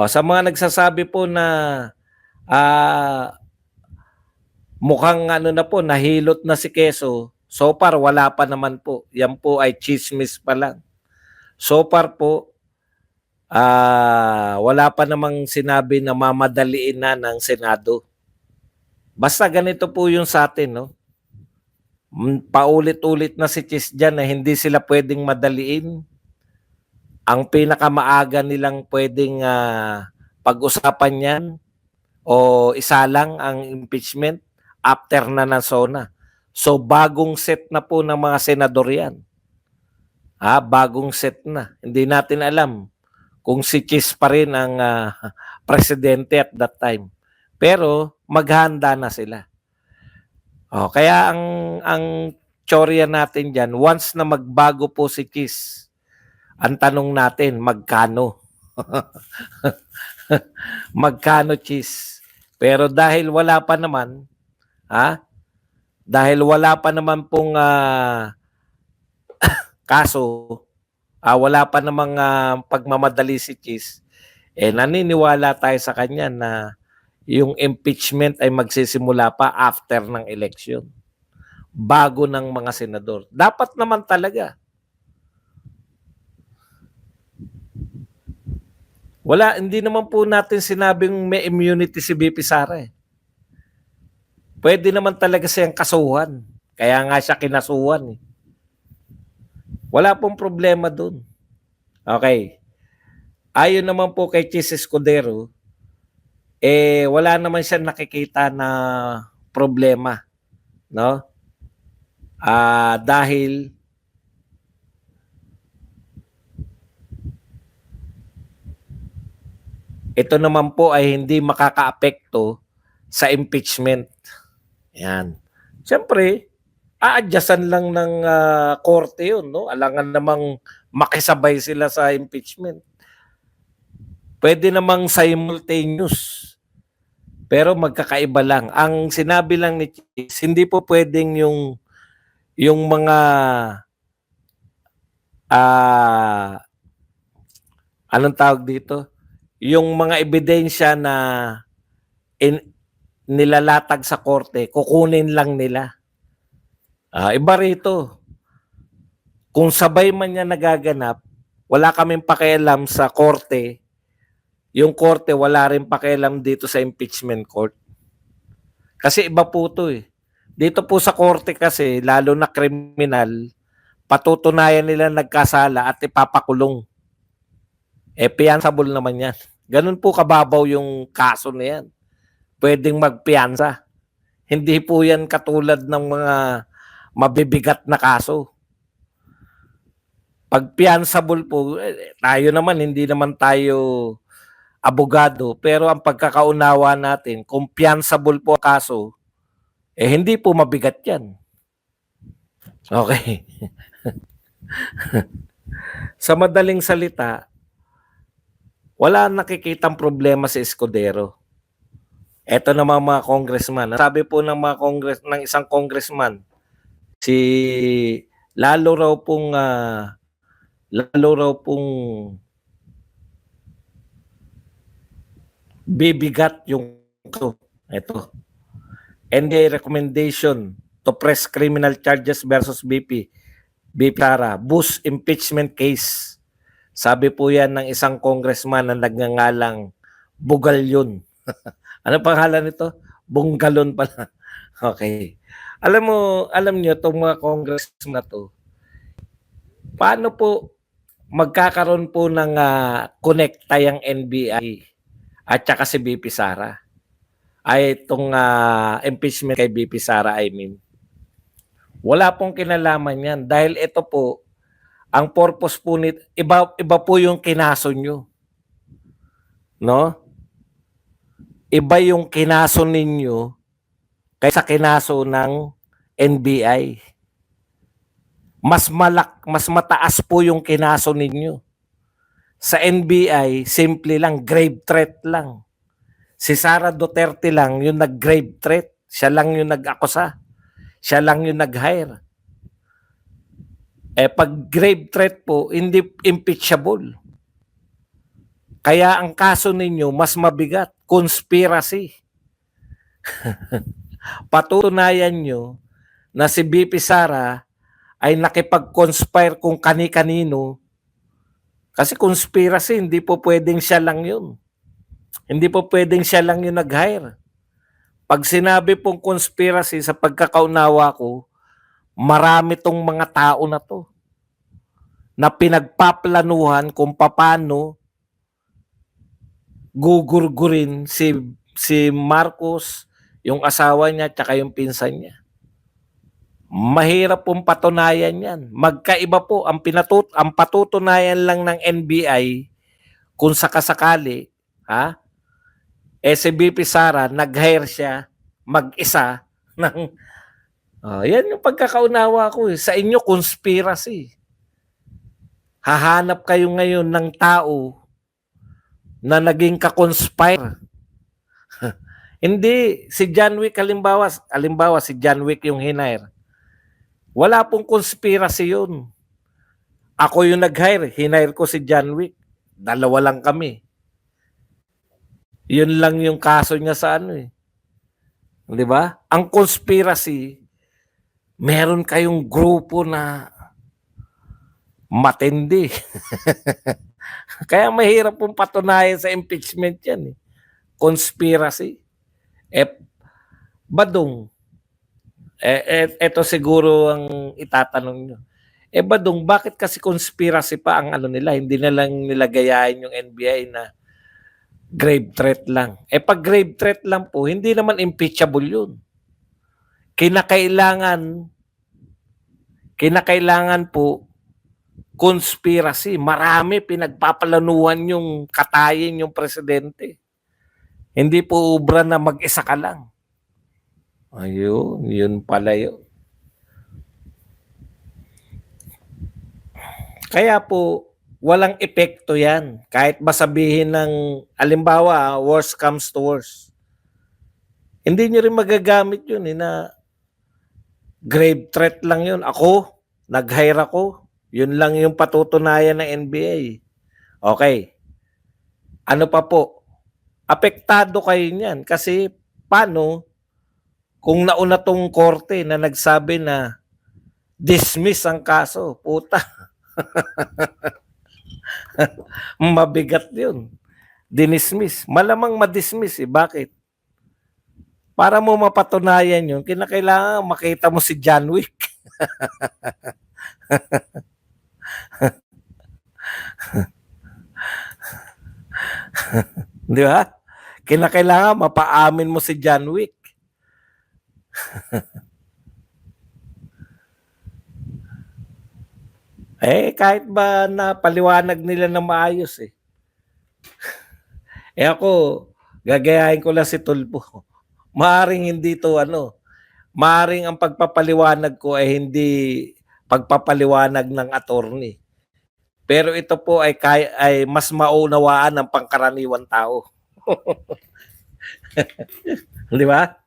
Sa mga nagsasabi po na, ah, mukhang ano na po nahilot na si Quezon, so far wala pa naman po. Yan po ay tsismis pa lang. So far po, wala pa namang sinabi na mamadaliin na ng Senado. Basta ganito po yung sa'tin 'no, paulit-ulit na si Chis diyan na hindi sila puwedeng madaliin. Ang pinakamaaga nilang puwedeng, pag-usapan niyan o isalang ang impeachment after na ng SONA. So bagong set na po ng mga senador 'yan. Bagong set na. Hindi natin alam kung si Chis pa rin ang, presidente at that time. Pero maghahanda na sila. Kaya ang tsorya natin diyan, once na magbago po si Chis, ang tanong natin magkano? Magkano Chis? Pero dahil wala pa naman, dahil wala pa naman pong, kaso, wala pa namang, pagmamadali si Chis, naniniwala tayo sa kanya na yung impeachment ay magsisimula pa after ng election, bago ng mga senador. Dapat naman talaga. Hindi naman po natin sinabing may immunity si VP Sara eh. Pwede naman talaga siyang kasuhan. Kaya nga siya kinasuhan eh. Wala pong problema dun. Okay. Ayon naman po kay Chis Escudero, wala naman siya nakikita na problema, no? Dahil ito naman po ay hindi makakaapekto sa impeachment. Yan. Siyempre, a-adjustan lang ng korte yun, no? Alangan namang makisabay sila sa impeachment. Pwede namang simultaneous. Pero magkakaiba lang. Ang sinabi lang ni Chis, hindi po pwedeng yung mga anong tawag dito? Yung mga ebidensya na nilalatag sa korte, kukunin lang nila. Iba rito. Kung sabay man yan nagaganap, wala kaming pakialam sa korte. Yung korte wala rin pakialam dito sa impeachment court. Kasi iba po ito eh. Dito po sa korte kasi, lalo na kriminal, patutunayan nila nagkasala at ipapakulong. Fianceable naman yan. Ganun po kababaw yung kaso na yan. Pwedeng magpiansa. Hindi po yan katulad ng mga mabibigat na kaso. Pag fianceable po, tayo naman, hindi naman tayo abogado, pero ang pagkakaunawa natin, kung fianceable po ang kaso, hindi po mabigat yan. Okay. Sa madaling salita, wala nakikitang problema si Escudero. Ito naman mga congressman. Sabi po ng ng isang congressman, lalo raw pong bibigat yung ito. NBI recommendation to press criminal charges versus BP Sara, boost impeachment case. Sabi po yan ng isang congressman na nagngangalang Bugalyon. Ano pangalan nito? Bunggalon pala. Okay. Alam niyo itong mga congressman na to, paano po magkakaroon po ng connecta yung NBI at saka si BP Sara? Itong impeachment kay BP Sara, I mean. Wala pong kinalaman yan dahil ito po, ang purpose po nito, iba po yung kinaso nyo. No? Iba yung kinaso ninyo kaysa kinaso ng NBI. Mas mataas po yung kinaso ninyo. Sa NBI, simple lang, grave threat lang. Si Sara Duterte lang yung nag-grave threat. Siya lang yung nag-akusa. Siya lang yung nag-hire. Pag grave threat po, hindi impeachable. Kaya ang kaso ninyo mas mabigat, conspiracy. Patutunayan nyo na si BP Sara ay nakipag-conspire kung kani-kanino. Kasi conspiracy, hindi po pwedeng siya lang yun. Hindi po pwedeng siya lang yung nag-hire. Pag sinabi pong conspiracy, sa pagkakaunawa ko, marami tong mga tao na to na pinagpaplanuhan kung paano gugurgurin si Marcos, yung asawa niya, tsaka yung pinsan niya. Mahirap pong patunayan yan. Magkaiba po. Ang patutunayan lang ng NBI, kung sakasakali, si BP Sara, nag-hire siya, mag-isa, ng, yan yung pagkakaunawa ko. Sa inyo, conspiracy. Hahanap kayo ngayon ng tao na naging ka-conspire. Hindi, si John Wick halimbawa si John Wick yung hinire. Wala pong conspiracy yun. Ako yung nag-hire, hinire ko si John Wick. Dalawa lang kami. Yun lang yung kaso niya sa ano eh. 'Di ba? Ang conspiracy, meron kayong grupo na matindi. Kaya mahirap pong patunayan sa impeachment yan eh. Conspiracy. Badong. Ito siguro ang itatanong nyo. Badong, bakit kasi conspiracy pa ang ano nila? Hindi na lang nila gayahin yung NBI na grave threat lang. Pag grave threat lang po, hindi naman impeachable yun. Kinakailangan po conspiracy. Marami pinagpapalanuhan yung katayin yung presidente. Hindi po ubra na mag-isa ka lang. Ayun, yun pala yun. Kaya po, walang epekto yan. Kahit masabihin ng, alimbawa, worst comes to worst. Hindi nyo rin magagamit yun na grave threat lang yun. Ako, nag-hire ako. Yun lang yung patutunayan ng NBA. Okay. Ano pa po? Apektado kayo niyan. Kasi paano kung nauna tong korte na nagsabi na dismiss ang kaso? Puta. Mabigat yun. Dinismiss. Malamang madismiss eh. Bakit? Para mo mapatunayan yun, kinakailangan makita mo si John Wick. Di ba? Kinakailangan mapaamin mo si John Wick. Kahit ba napaliwanag nila na maayos eh. Ako, gagayahin ko lang si Tulpo. Maaring hindi to maaring ang pagpapaliwanag ko ay hindi pagpapaliwanag ng attorney. Pero ito po ay mas maunawaan ng pangkaraniwan tao. Di ba?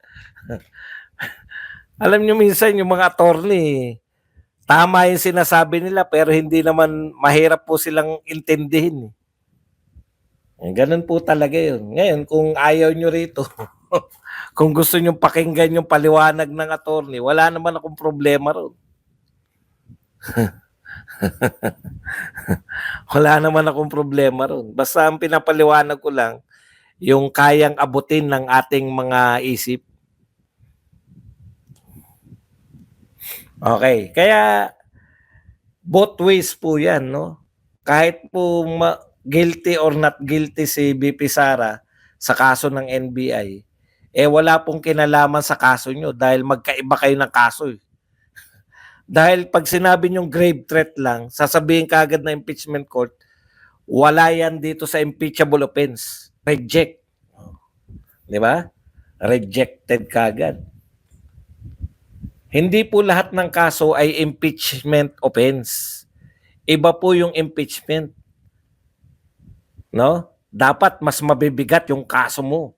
Alam nyo minsan yung mga attorney, tama yung sinasabi nila pero hindi naman mahirap po silang intindihin. Ganun po talaga yun. Ngayon, kung ayaw nyo rito, kung gusto nyo pakinggan yung paliwanag ng attorney, wala naman akong problema ron. Wala naman akong problema ron. Basta ang pinapaliwanag ko lang, yung kayang abutin ng ating mga isip. Okay, kaya both ways po yan, no? Kahit po guilty or not guilty si BP Sara sa kaso ng NBI, wala pong kinalaman sa kaso nyo dahil magkaiba kayo ng kaso eh. Dahil pag sinabi nyong grave threat lang, sasabihin kaagad na impeachment court, wala yan dito sa impeachable offense. Reject. Di ba? Rejected kaagad. Hindi po lahat ng kaso ay impeachment offense. Iba po yung impeachment. No? Dapat mas mabibigat yung kaso mo.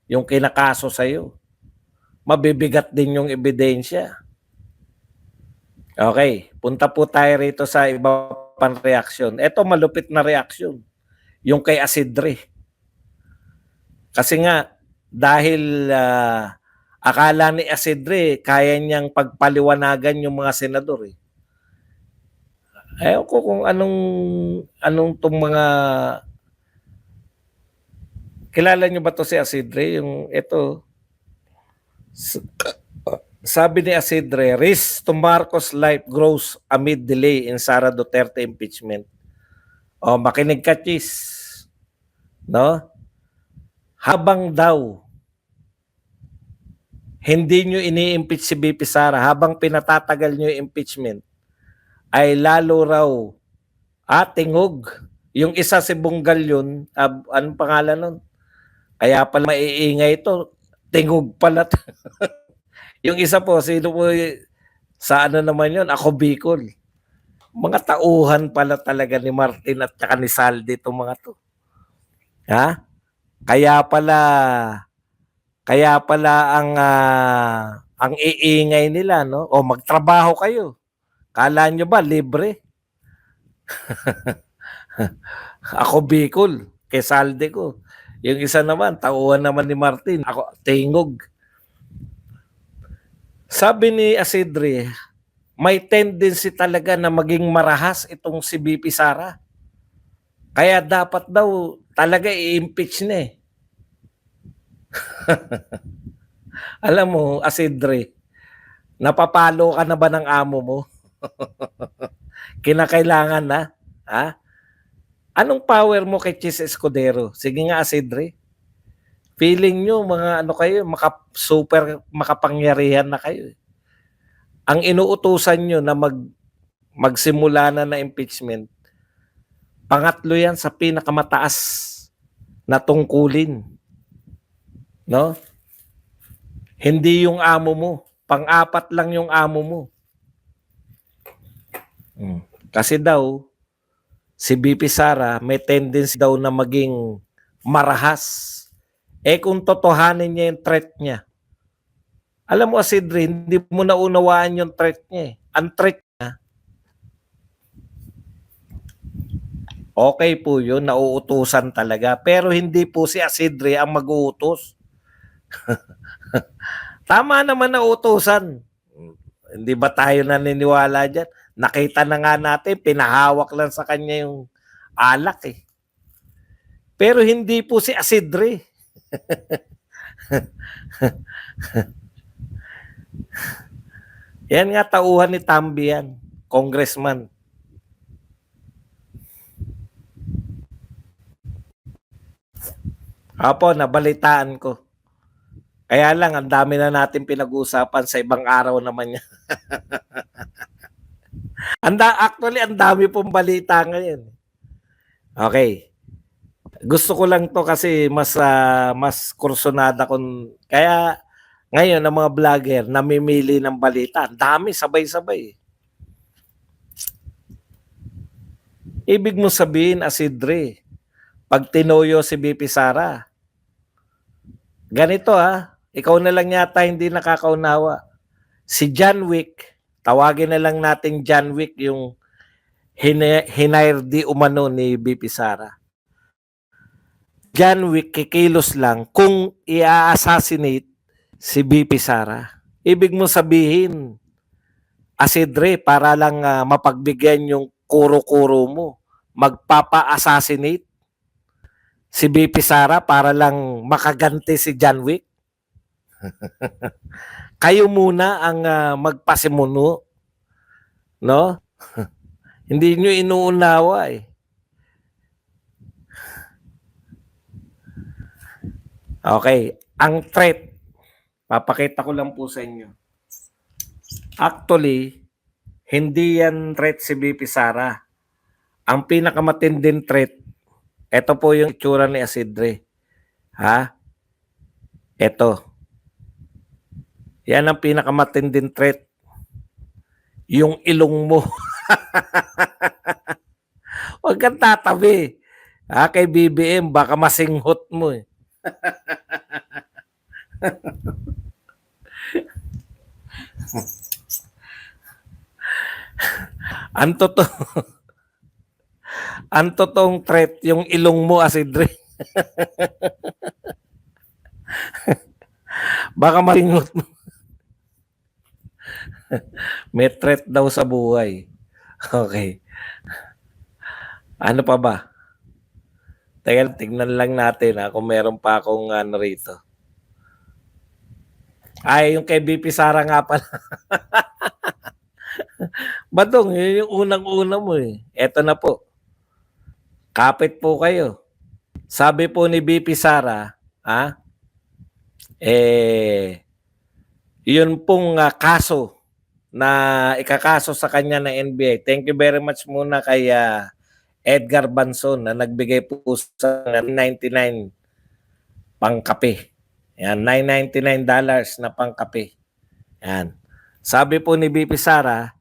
Yung kinakaso sa'yo. Mabibigat din yung ebidensya. Okay, punta po tayo rito sa iba pang reaksyon. Ito malupit na reaksyon. yung kay Asidre. Kasi nga, dahil akala ni Asidre, kaya niyang pagpaliwanagan yung mga senador eh. Ayaw ko kung anong tong mga... Kilala niyo ba to si Asidre? Yung ito, sabi ni Asidre, risk to Marcos life grows amid delay in Sara Duterte impeachment. O, makinig ka, Chis. No? Habang daw hindi nyo ini-impeach si BP Sara, habang pinatatagal nyo yung impeachment, ay lalo raw tingog. Yung isa si Bunggal yun, anong pangalan nun? Kaya pala maiingay ito, tingog pala. Yung isa po, sino po sa ano naman yun? Ako Bicol. Mga tauhan pala talaga ni Martin at saka ni Saldi itong mga to. Ha? Kaya pala ang iingay nila, no? O magtrabaho kayo. Kala nyo ba libre? Ako Bicol, kay Saldi ko. Yung isa naman, tauhan naman ni Martin. Ako, tingog. Sabi ni Asidre, may tendency talaga na maging marahas itong si BP Sara. Kaya dapat daw talaga i-impeach na eh. Alam mo, Asidre, napapalo ka na ba ng amo mo? Kinakailangan na? Ha? Anong power mo kay Chis Escudero? Sige nga, Asidre. Feeling nyo, mga ano kayo, super makapangyarihan na kayo. Ang inuutusan nyo na magsimula na impeachment, pangatlo yan sa pinakamataas na tungkulin. No? Hindi yung amo mo. Pang-apat lang yung amo mo. Kasi daw, si BP Sara may tendency daw na maging marahas. Kung totohanin niya yung threat niya. Alam mo, Asidre, hindi mo naunawaan yung threat niya. Ang threat niya, okay po yun, nauutusan talaga. Pero hindi po si Asidre ang mag-uutos. Tama naman na utusan. Hindi ba tayo naniniwala dyan? Nakita na nga natin, pinahawak lang sa kanya yung alak eh. Pero hindi po si Asidre. Yan nga tauhan ni Tambi yan, congressman. Apo, nabalitaan ko. Kaya lang, ang dami na natin pinag-uusapan sa ibang araw naman niya. Actually, ang dami pong balita ngayon. Okay. Gusto ko lang to kasi mas kursunada kung... Kaya ngayon, ang mga vlogger namimili ng balita. Ang dami, sabay-sabay. Ibig mo sabihin, Asidre, pag tinoyo si BP Sara, ganito ikaw na lang yata hindi nakakaunawa. Si John Wick, tawagin na lang natin John Wick yung hinire di umano ni BP Sara. John Wick kikilos lang kung i-assassinate si BP Sara. Ibig mo sabihin, Asidre, para lang mapagbigyan yung kuro-kuro mo, magpapa-assassinate si BP Sara para lang makaganti si John Wick. Kayo muna ang magpasimuno, no? Hindi nyo inuunawa eh. Okay, ang threat, papakita ko lang po sa inyo. Actually, hindi yan threat si BP Sara. Ang pinakamatinding threat, ito po yung itsura ni Asidre. Ha? Ito. Yan ang pinakamatinding threat. Yung ilong mo. Huwag kang tatabi. Kay BBM, baka masinghot mo eh. Ang totoong threat, yung ilong mo, acid rain. Baka malingot mo. May threat daw sa buhay. Okay. Ano pa ba? Teka, tignan lang natin kung meron pa akong ano rito. Ay, yung kay BP Sara nga pala. Badong, yun yung unang-una mo eh. Eto na po. Kapit po kayo. Sabi po ni BP Sara, yun pong kaso na ikakaso sa kanya ng NBI. Thank you very much muna kay Edgar Banson na nagbigay po sa $99 pangkape. Yan, $999 na pangkape. Yan. Sabi po ni BP Sara,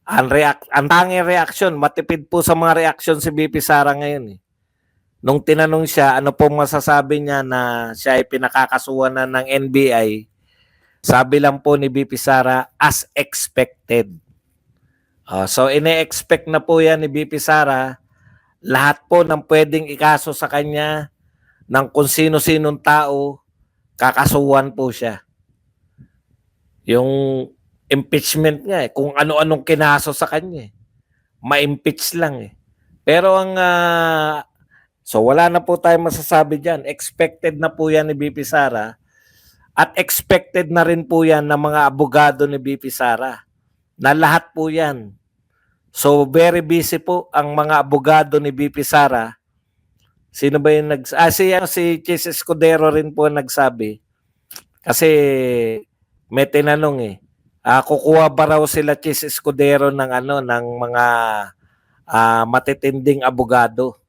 ang tanging reaksyon, matipid po sa mga reaksyon si BP Sara ngayon. Nung tinanong siya, ano po masasabi niya na siya ay pinakakasuhan na ng NBI, sabi lang po ni BP Sara, as expected. So ine-expect na po yan ni BP Sara, lahat po ng pwedeng ikaso sa kanya ng kung sino-sinong tao, kakasuhan po siya. Yung impeachment nga kung ano-anong kinaso sa kanya. Ma-impeach lang Pero ang so wala na po tayong masasabi diyan. Expected na po yan ni BP Sara at expected na rin po yan ng mga abogado ni BP Sara. Na lahat po yan. So very busy po ang mga abogado ni BP Sara. Sino ba yung si Chis Escudero rin po nagsabi. Kasi may tinanong kukuha ba raw sila Chis Escudero ng ng mga matitinding abogado.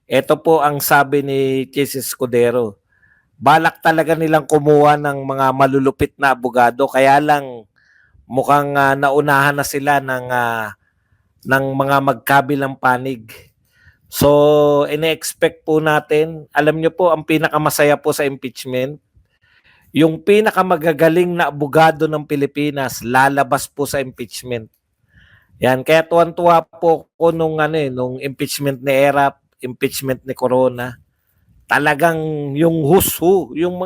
Ito po ang sabi ni Chis Escudero. Balak talaga nilang kumuha ng mga malulupit na abogado, kaya lang mukhang naunahan na sila ng mga magkabilang panig. So, ine-expect po natin, alam nyo po, ang pinakamasaya po sa impeachment, yung pinakamagagaling na abogado ng Pilipinas, lalabas po sa impeachment. Yan, kaya tuwan-tuwa po ko nung impeachment ni Erap, impeachment ni Corona. Talagang yung who's who, yung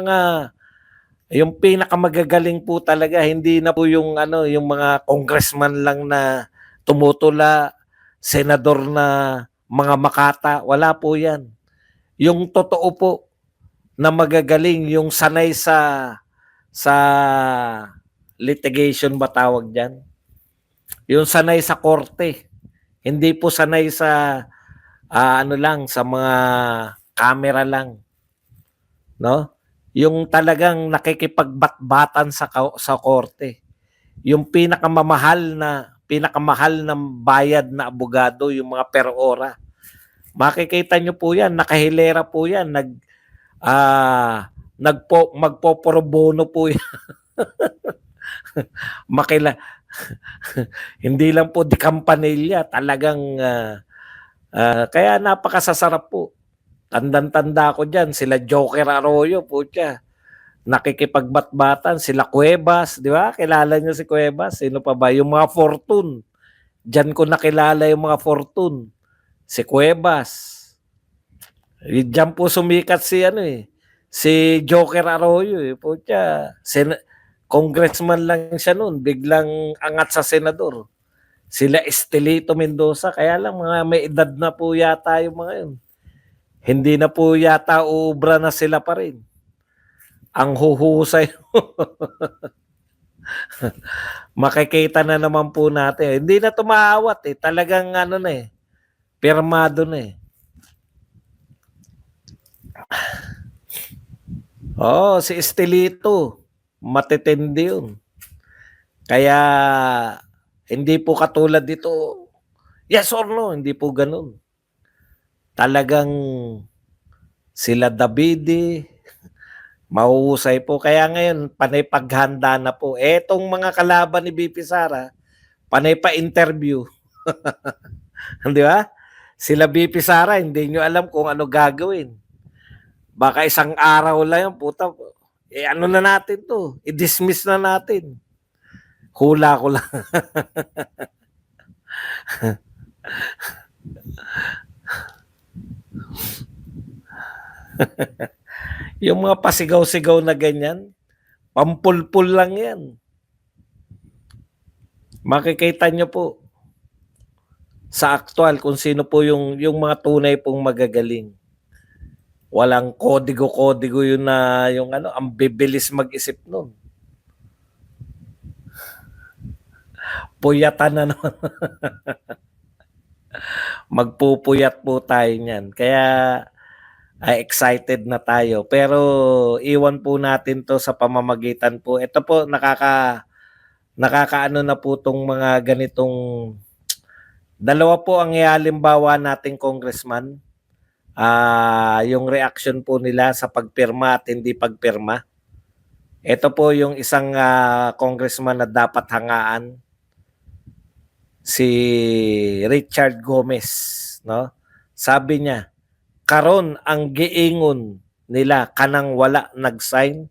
pinakamagagaling po talaga, hindi na po yung yung mga congressman lang na tumutula, senador na mga makata, wala po yan. Yung totoo po na magagaling, yung sanay sa litigation ba tawag dyan? Yung sanay sa korte. Hindi po sanay sa sa mga camera lang. No? Yung talagang nakikipagbatbatan sa korte. Yung pinakamamahal na bayad na abogado, yung mga per ora. Makikita nyo po yan, nakahilera po yan, magpo-pro bono po yan. Hindi lang po di Campanilla, talagang kaya napakasasarap po. Tandang-tanda ko dyan, sila Joker Arroyo po siya. Nakikipagbatbatan, sila Cuevas, di ba? Kilala nyo si Cuevas? Sino pa ba? Yung mga Fortune. Diyan ko nakilala yung mga Fortune. Si Cuevas. Diyan po sumikat si Joker Arroyo po siya. Congressman lang siya noon, biglang angat sa senador. Sila Estelito Mendoza, kaya lang mga may edad na po yata yung mga yun. Hindi na po yata ubra na sila pa rin. Ang huhusay. Makikita na naman po natin. Hindi na tumaawat Talagang pirmado na si Estelito. Matitindi yun. Kaya hindi po katulad dito, yes or no, hindi po ganun. Talagang sila Davide, mahuhusay po. Kaya ngayon, panay paghanda na po. Etong mga kalaban ni BP Sara, panay pa-interview. Di ba? Sila BP Sara, hindi nyo alam kung ano gagawin. Baka isang araw lang yung puta. Ano na natin to? I-dismiss na natin. Hula ko lang. Yung mga pasigaw-sigaw na ganyan, pampulpul lang yan. Makikita nyo po sa aktual kung sino po yung mga tunay pong magagaling. Walang kodigo-kodigo yun na yung ano, ang bibilis mag-isip nun. Puyatan na naman. Magpupuyat po tayo niyan. Kaya excited na tayo. Pero iwan po natin to sa pamamagitan po. Ito po nakakaano na po tong mga ganitong dalawa po ang ihalimbawa nating congressman. Yung reaction po nila sa pagpirma at hindi pagpirma. Ito po yung isang congressman na dapat hangaan, si Richard Gomez, no? Sabi niya, karon ang giingon nila kanang wala nag-sign,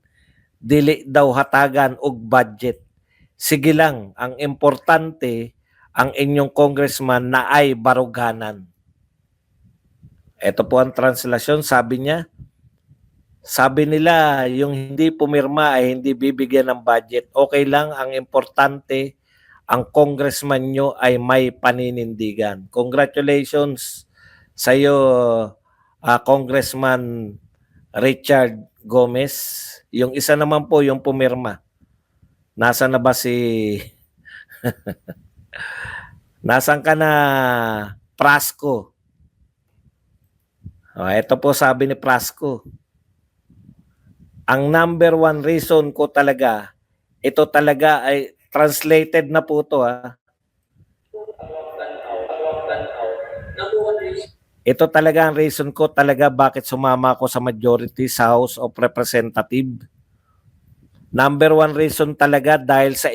dili daw hatagan og budget. Sige lang, ang importante ang inyong congressman na ay baruganan. Ito po ang translasyon, sabi niya. Sabi nila, yung hindi pumirma ay hindi bibigyan ng budget. Okay lang, ang importante, ang congressman nyo ay may paninindigan. Congratulations sa iyo, Congressman Richard Gomez. Yung isa naman po, yung pumirma. Nasa na ba si... Nasaan ka na, Prasco? Ito po sabi ni Prasco. Ang number one reason ko talaga, ito talaga ay translated na po to Ito talaga ang reason ko talaga bakit sumama ako sa majority sa House of Representatives. Number one reason talaga dahil sa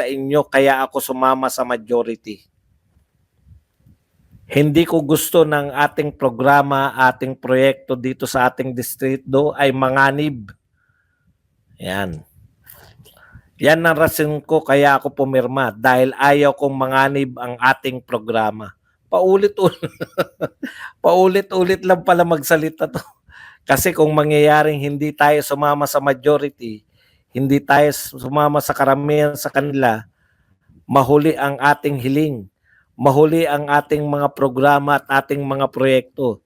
inyo kaya ako sumama sa majority. Hindi ko gusto ng ating programa, ating proyekto dito sa ating distrito ay manganib. Yan. Yan ang rason ko kaya ako pumirma dahil ayaw kong manganib ang ating programa. Paulit-ulit. Paulit-ulit lang pala magsalita to. Kasi kung mangyayaring hindi tayo sumama sa majority, hindi tayo sumama sa karamihan sa kanila, mahuli ang ating hiling. Mahuli ang ating mga programa at ating mga proyekto.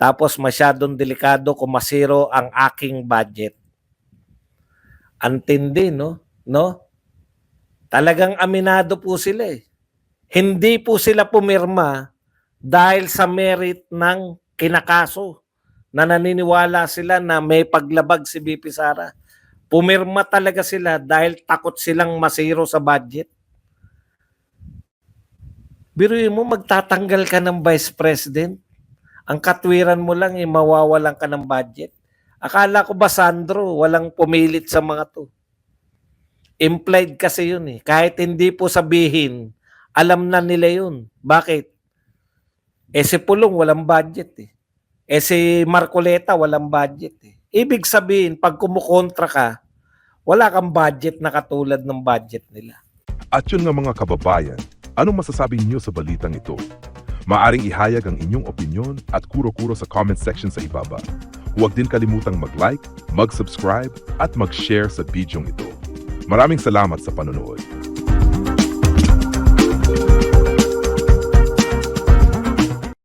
Tapos masyadong delikado kung masiro ang aking budget. Antindi, no? Talagang aminado po sila eh. Hindi po sila pumirma dahil sa merit ng kinakaso na naniniwala sila na may paglabag si BP Sara. Pumirma talaga sila dahil takot silang masiro sa budget. Biruin mo, magtatanggal ka ng Vice President. Ang katwiran mo lang, mawawalan ka ng budget. Akala ko ba, Sandro, walang pumilit sa mga to. Implied kasi yun eh. Kahit hindi po sabihin, alam na nila yun. Bakit? Si Pulong, walang budget eh. Si Marcoleta, walang budget eh. Ibig sabihin, pag kumukontra ka, wala kang budget na katulad ng budget nila. At yun nga mga kababayan, anong masasabi niyo sa balitang ito? Maaring ihayag ang inyong opinyon at kuro-kuro sa comment section sa ibaba. Huwag din kalimutang mag-like, mag-subscribe at mag-share sa bidyong ito. Maraming salamat sa panonood.